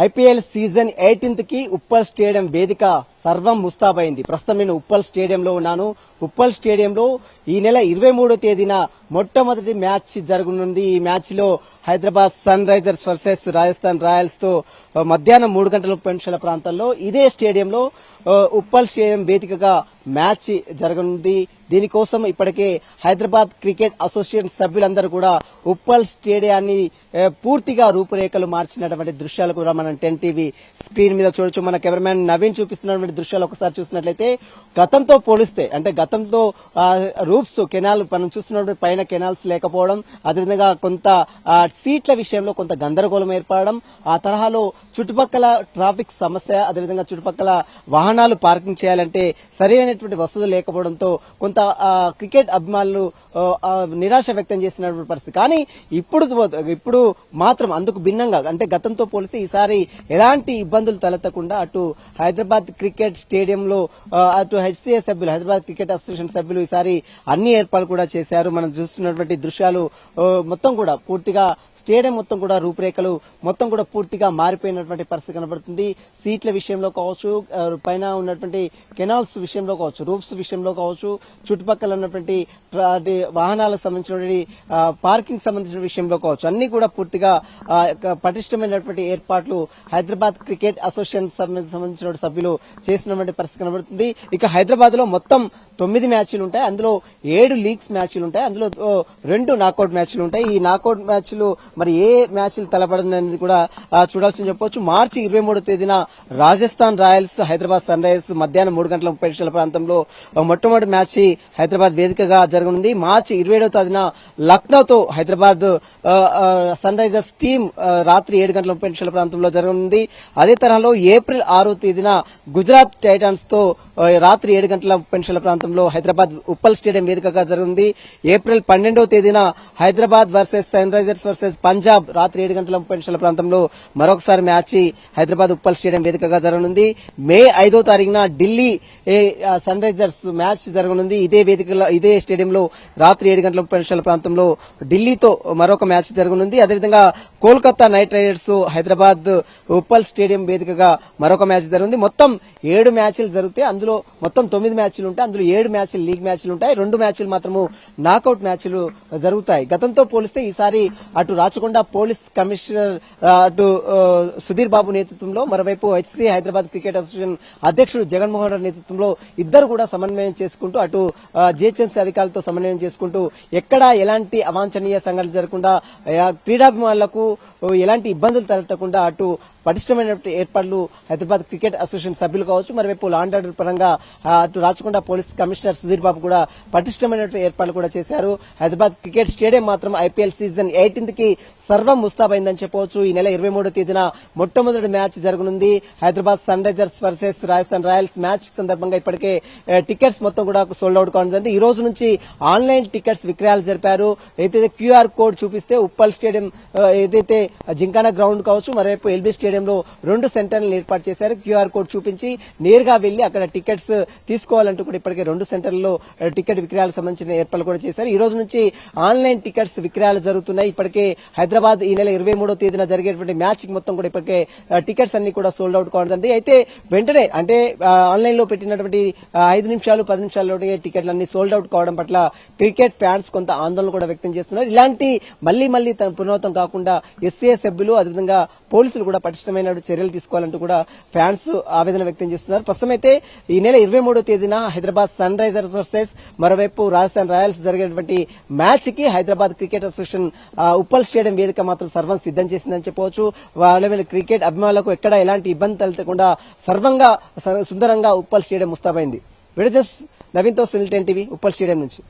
IPL season 18 కి Uppal stadium వేదిక సర్వం ముస్తాబైంది. ప్రస్తుతం నేను ఉప్పల్ స్టేడియంలో ఉన్నాను. ఉప్పల్ స్టేడియంలో ఈ నెల 23వ తేదీన మొట్టమొదటి మ్యాచ్ జరగనుంది. ఈ మ్యాచ్ లో Hyderabad Sunrisers versus Rajasthan Royals తో మధ్యాహ్నం 3:30 ప్రాంతంలో ఇదే స్టేడియంలో ఉప్పల్ స్టేడియం వేదికగా మ్యాచ్ జరగనుంది. దీనికోసం ఇప్పటికే హైదరాబాద్ క్రికెట్ అసోసియేషన్ సభ్యులందరూ కూడా ఉప్పల్ స్టేడియాన్ని పూర్తిగా రూపురేఖలు మార్చినటువంటి దృశ్యాలు కూడా మనం 10 టీవీ స్క్రీన్ మీద చూడొచ్చు. మన కెమెరామ్యాన్ నవీన్ చూపిస్తున్నటువంటి దృశ్యాలు ఒకసారి చూసినట్లయితే గతంతో పోలిస్తే అంటే గతంతో రూప్స్ కెనాల్ మనం చూస్తున్నటువంటి పైన కెనాల్స్ లేకపోవడం, అదేవిధంగా కొంత సీట్ల విషయంలో కొంత గందరగోళం ఏర్పడడం, ఆ తరహాలో చుట్టుపక్కల ట్రాఫిక్ సమస్య, అదేవిధంగా చుట్టుపక్కల వాహనాలు పార్కింగ్ చేయాలంటే సరైనటువంటి వసతులు లేకపోవడంతో కొంత క్రికెట్ అభిమానులు నిరాశ వ్యక్తం చేస్తున్నటువంటి పరిస్థితి. కానీ ఇప్పుడు మాత్రం అందుకు భిన్నంగా అంటే గతంతో పోలిస్తే ఈసారి ఎలాంటి ఇబ్బందులు తలెత్తకుండా అటు హైదరాబాద్ క్రికెట్ స్టేడియంలో అటు హెచ్సిఏ సభ్యులు హైదరాబాద్ క్రికెట్ అసోసియేషన్ సభ్యులు ఈసారి అన్ని ఏర్పాట్లు కూడా చేశారు. మనం చూస్తున్నటువంటి దృశ్యాలు మొత్తం కూడా పూర్తిగా స్టేడియం మొత్తం కూడా రూపురేఖలు మొత్తం కూడా పూర్తిగా మారిపోయినటువంటి పరిస్థితి కనబడుతుంది. సీట్ల విషయంలో కావచ్చు, పైన ఉన్నటువంటి కెనాల్స్ విషయంలో కావచ్చు, రూఫ్స్ విషయంలో కావచ్చు, చుట్టుపక్కల ఉన్నటువంటి వాహనాలకు సంబంధించినటువంటి పార్కింగ్ సంబంధించిన విషయంలో కావచ్చు, అన్ని కూడా పూర్తిగా పటిష్టమైనటువంటి ఏర్పాట్లు హైదరాబాద్ క్రికెట్ అసోసియేషన్ సంబంధించిన సభ్యులు చేస్తున్నటువంటి పరిస్థితి కనబడుతుంది. ఇక హైదరాబాద్ లో మొత్తం 9 మ్యాచ్లు ఉంటాయి. అందులో 7 లీగ్స్ మ్యాచ్లు ఉంటాయి. అందులో 2 నాకౌట్ మ్యాచ్లు ఉంటాయి. ఈ నాకౌట్ మ్యాచ్లు మరి ఏ మ్యాచ్లు తలపడిందనేది కూడా చూడాల్సింది చెప్పొచ్చు. మార్చి 23వ తేదీన Rajasthan Royals Hyderabad Sunrisers మధ్యాహ్నం 3:30 ప్రాంతంలో మొట్టమొదటి మ్యాచ్ హైదరాబాద్ వేదికగా జరగనుంది. మార్చి 27వ తేదీన లక్నోతో హైదరాబాద్ సన్ రైజర్స్ టీం రాత్రి 7:30 ప్రాంతంలో జరగనుంది. అదే తరహాలో ఏప్రిల్ 6వ తేదీన గుజరాత్ టైటాన్స్ తో రాత్రి 7:30 ప్రాంతంలో హైదరాబాద్ ఉప్పల్ స్టేడియం వేదికగా జరగనుంది. ఏప్రిల్ 12వ తేదీన Hyderabad versus Sunrisers versus Punjab రాత్రి 7:30 ప్రాంతంలో మరొకసారి మ్యాచ్ హైదరాబాద్ ఉప్పల్ స్టేడియం వేదికగా జరగనుంది. మే 5వ తారీఖున ఢిల్లీ సన్ రైజర్స్ మ్యాచ్ జరగనుంది. ఇదే స్టేడియంలో రాత్రి 7:30 ప్రాంతంలో ఢిల్లీతో మరొక మ్యాచ్ జరగనుంది. అదేవిధంగా Kolkata night riders Hyderabad Uppal stadium వేదికగా మరొక మ్యాచ్ జరుగుతుంది. మొత్తం 7 మ్యాచ్లు జరుగుతాయి. అందులో మొత్తం 9 మ్యాచ్లు ఉంటాయి. అందులో 7 మ్యాచ్లు లీగ్ మ్యాచ్లు ఉంటాయి. 2 మ్యాచ్లు మాత్రము నాకౌట్ మ్యాచ్లు జరుగుతాయి. గతంతో పోలిస్తే ఈసారి అటు రాచకొండ పోలీస్ కమిషనర్ అటు సుధీర్ బాబు నేతృత్వంలో, మరోవైపు హెచ్సిఏ హైదరాబాద్ క్రికెట్ అసోసియేషన్ అధ్యక్షుడు జగన్మోహన్ రెడ్డి నేతృత్వంలో ఇద్దరు కూడా సమన్వయం చేసుకుంటూ అటు జిహెచ్ఎంసీ అధికారులతో సమన్వయం చేసుకుంటూ ఎక్కడా ఎలాంటి అవాంఛనీయ సంఘటనలు జరగకుండా క్రీడాభిమానులకు ఎలాంటి ఇబ్బందులు తలెత్తకుండా అటు పటిష్టమైనటువంటి ఏర్పాట్లు హైదరాబాద్ క్రికెట్ అసోసియేషన్ సభ్యులు కావచ్చు, మరోవైపు లా అండ్ ఆర్డర్ పరంగా అటు రాచకొండ పోలీస్ కమిషనర్ సుధీర్ బాబు కూడా పటిష్టమైనటువంటి ఏర్పాట్లు కూడా చేశారు. హైదరాబాద్ క్రికెట్ స్టేడియం మాత్రం ఐపీఎల్ సీజన్ 18 కి సర్వం ముస్తాబైందని చెప్పవచ్చు. ఈ నెల 23వ తేదీన మొట్టమొదటి మ్యాచ్ జరగనుంది. Hyderabad Sunrisers versus Rajasthan Royals match సందర్భంగా ఇప్పటికే టికెట్స్ మొత్తం కూడా సోల్డ్ అవుట్ కావడం జరిగింది. ఈ రోజు నుంచి ఆన్లైన్ టికెట్స్ విక్రయాలు జరిపారు. ఏదైతే క్యూఆర్ కోడ్ చూపిస్తే ఉప్పల్ స్టేడియం ఏదైతే జింకానా గ్రౌండ్ కావచ్చు, మరోవైపు ఎల్బీ స్టేడియంలో 2 సెంటర్లు ఏర్పాటు చేశారు. క్యూఆర్ కోడ్ చూపించి నేరుగా వెళ్లి అక్కడ టికెట్స్ తీసుకోవాలంటూ కూడా ఇప్పటికే 2 సెంటర్లలో టికెట్ విక్రయాలకు సంబంధించిన ఏర్పాట్లు కూడా చేశారు. ఈ రోజు నుంచి ఆన్లైన్ టికెట్స్ విక్రయాలు జరుగుతున్నాయి. ఇప్పటికే హైదరాబాద్ ఈ నెల 23వ తేదీన జరిగేటువంటి మ్యాచ్ కి మొత్తం కూడా ఇప్పటికే టికెట్స్ అన్ని కూడా సోల్డ్ అవుట్ కావడం జరిగింది. అయితే వెంటనే అంటే ఆన్లైన్ లో పెట్టినటువంటి 5 నిమిషాలు 10 నిమిషాల్లోనే టికెట్లన్నీ సోల్డ్ అవుట్ కావడం పట్ల క్రికెట్ ఫ్యాన్స్ కొంత ఆందోళన కూడా వ్యక్తం చేస్తున్నారు. ఇలాంటి మళ్లీ పునరావృతం కాకుండా ఎస్సీఏ సభ్యులు అదేవిధంగా పోలీసులు కూడా పటిష్టమైన చర్యలు తీసుకోవాలంటూ కూడా ఫ్యాన్స్ ఆవేదన వ్యక్తం చేస్తున్నారు. ప్రస్తుతం అయితే ఈ నెల 23వ తేదీన హైదరాబాద్ సన్ రైజర్స్ వర్సెస్ మరోవైపు రాజస్థాన్ రాయల్స్ జరిగేటువంటి మ్యాచ్ కి Hyderabad cricket association Uppal stadium వేదిక మాత్రం సర్వం సిద్ధం చేసిందని చెప్పవచ్చు. వాళ్ళ క్రికెట్ అభిమానులకు ఎక్కడ ఎలాంటి ఇబ్బంది తలెత్తకుండా సర్వంగా సుందరంగా ఉప్పల్ స్టేడియం ముస్తాబైంది. నవీన్తో సునీల్ 10 టీవీ ఉప్పల్ స్టేడియం నుంచి.